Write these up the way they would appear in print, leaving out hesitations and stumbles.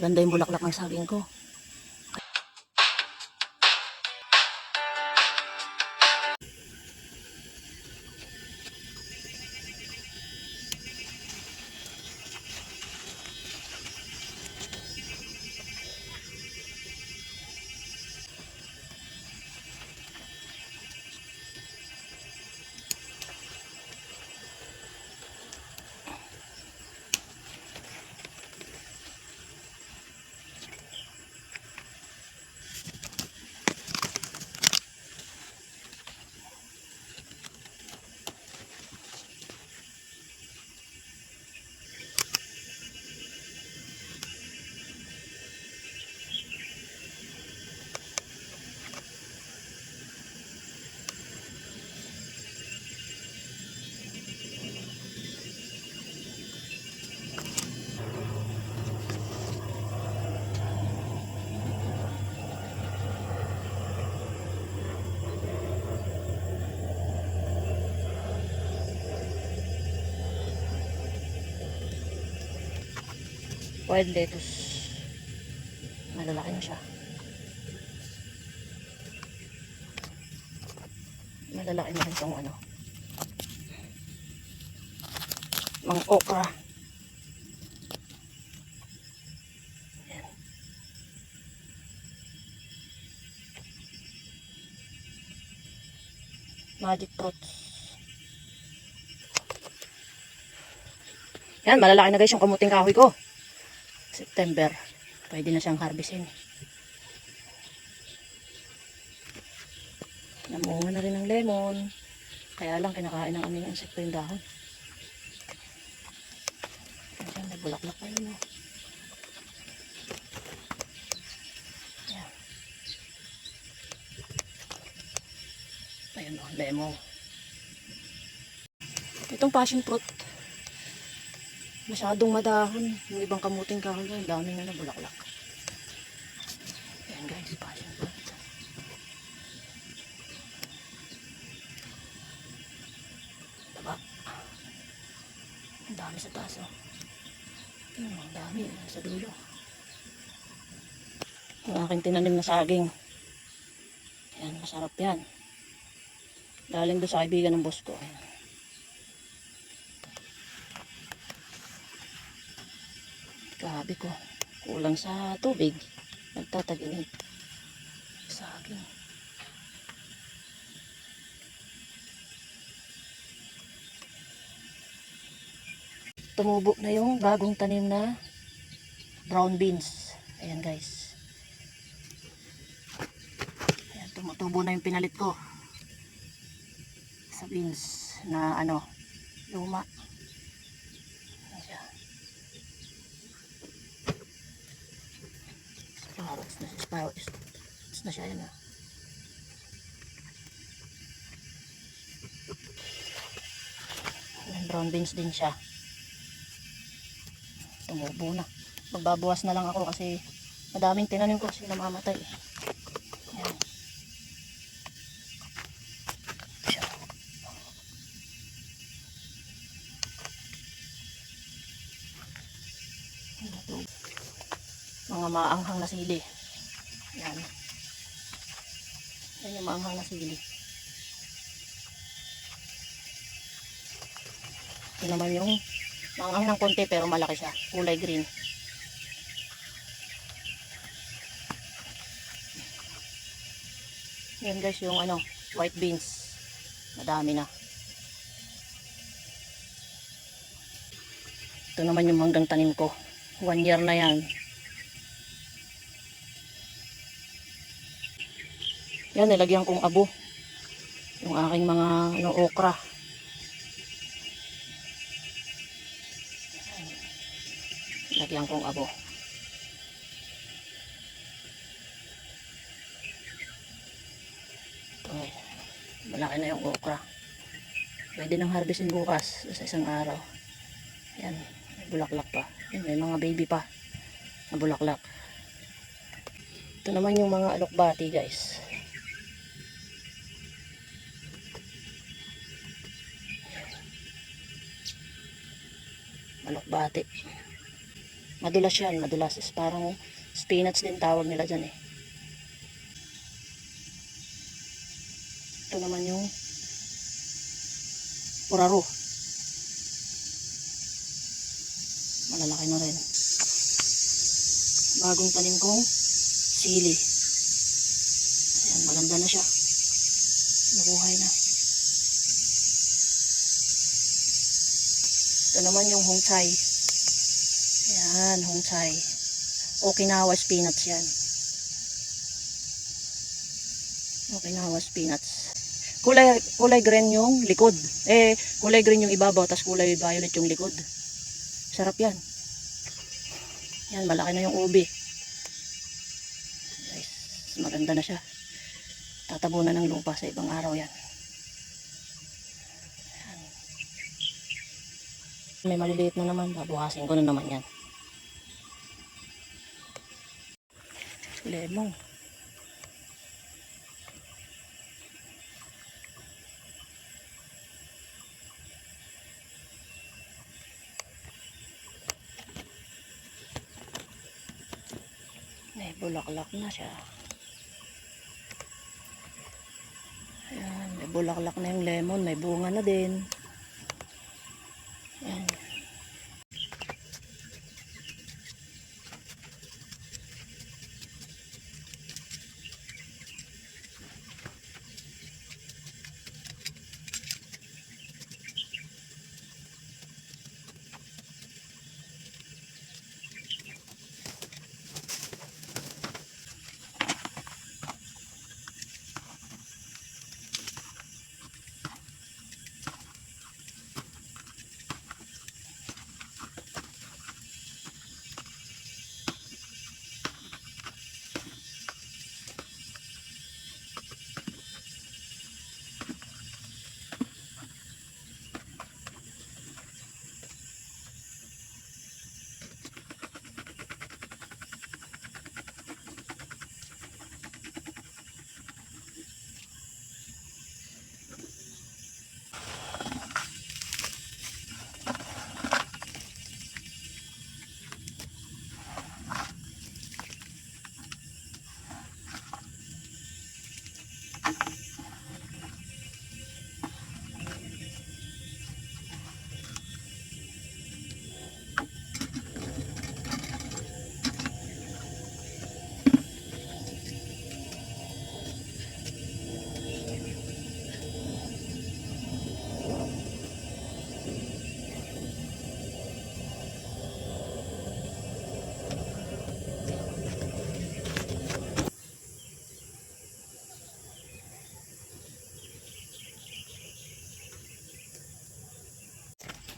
Maganda yung bulaklak ng saging ko. Wild lettuce. Malalaki na siya. Malalaki na rin itong ano. Mga okra. Ayan. Magic fruits. Yan, malalaki na guys yung kamuting kahoy ko. September. Pwede na siyang harvestin. Namunga na rin ng lemon. Kaya lang kinakain ng aming insekto yung dahon. Ayan, may bulaklak pa yun. Ayan. Ayan o, lemon. Itong passion fruit. Masyadong madahon. Yung ibang kamuting kahoy ko, ang daming na bulaklak. Ayan guys, passion fruit. Taba. Ang dami sa taas oh. Ang dami sa dulo. Ang aking tinanim na saging. Ayan, masarap yan. Galing doon sa kaibigan ng boss ko. Ayan. Grabe ko. Kulang sa tubig. Nagtataginid. Saging. Tumubo na yung bagong tanim na brown beans. Ayan guys. Ayan, tumutubo na yung pinalit ko. Sa beans na ano, luma. Sprouts na siya yan. Brown beans din siya. Tumubo na. Magbabawas na lang ako kasi madaming tinanim ko kasi namamatay. Yan. Mga maanghang na sili. Yan. Yan yung maanghang na sili. Ito naman yung maanghang ng konti pero malaki siya. Kulay green. Yan guys yung ano, white beans. Madami na. Ito naman yung manggang tanim ko. 1 year na yan. Yan, nilagyan kong abo. Yung aking mga ano, okra. Nilagyan kong abo. Ito, malaki na yung okra. Pwede nang harvestin bukas sa isang araw. Yan, may bulaklak pa. Yan, may mga baby pa na bulaklak. Ito naman yung mga alokbati guys. Alokbati. Madulas yan, madulas. Is parang spinach din tawag nila dyan eh. Ito naman yung puraro. Malalaki na rin. Bagong tanim kong sili. Ayan, maganda na siya. Nabuhay na. Ito naman yung hongchay. Ayan, hongchay. Okinawa spinach yan. Okinawa spinach. Kulay green yung likod. Kulay green yung ibabaw, tas kulay violet yung likod. Sarap yan. Yan, malaki na yung ubi. Guys, maganda na siya. Tatabunan ng lupa sa ibang araw yan. Yan. May maliliit na naman. Babuhasin ko na naman yan. Lemon. May bulaklak na siya. Ayan, may bulaklak na yung lemon. May bunga na din. Ayan.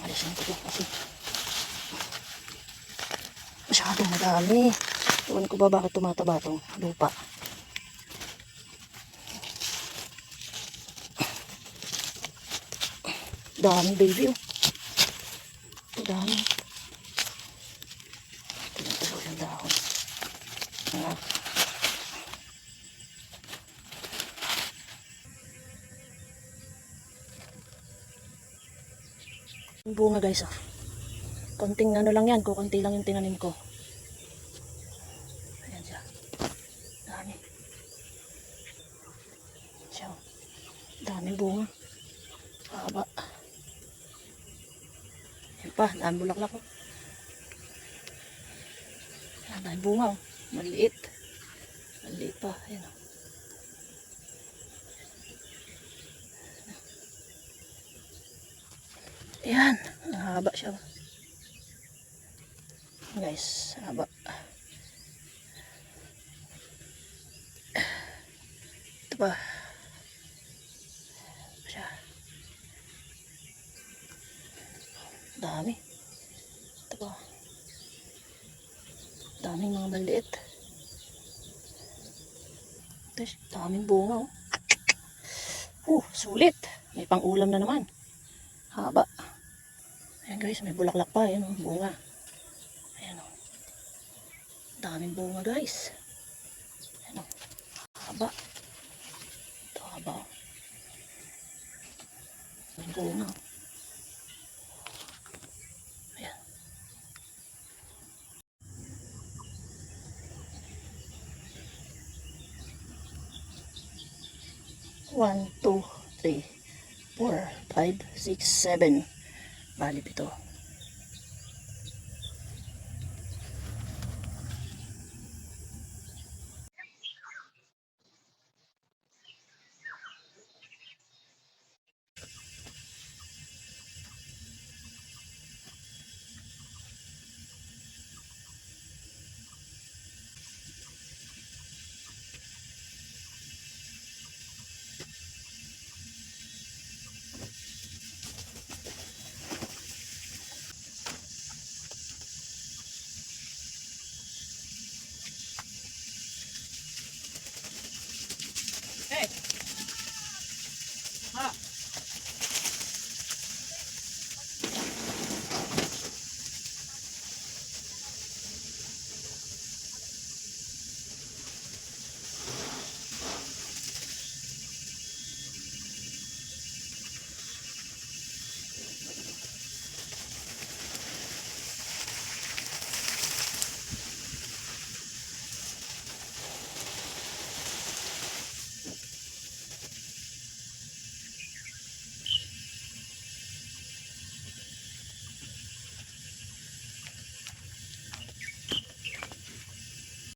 Alisin ko kasi masyadong madami. Ewan ko ba bakit tumataba itong lupa. Dami baby oh. Dami. Tinatalo yung dahon. Ah. Yung bunga guys oh. Konting ano lang yan, kukunti lang yung tinanim ko. Ayan siya. Dami. Siya. Daming bunga. Haba. Ayan pa, daming bulaklak oh. Ayan, daming bunga oh. Maliit. Maliit pa. Ayan oh. Ayan. Ang haba siya. Guys, haba. Ito pa. Siya. Dami. Ito pa. Daming mga maliit. Tapos, daming bunga oh. Sulit. May pang-ulam na naman. Haba. Ayan guys, may bulaklak pa. Ayan oh, bunga. Ayan oh. Daming bunga guys. Ayan oh. Haba. Ito haba oh. Bunga oh. 1, 2, 3, 4, 5, 6, 7. Bali 7.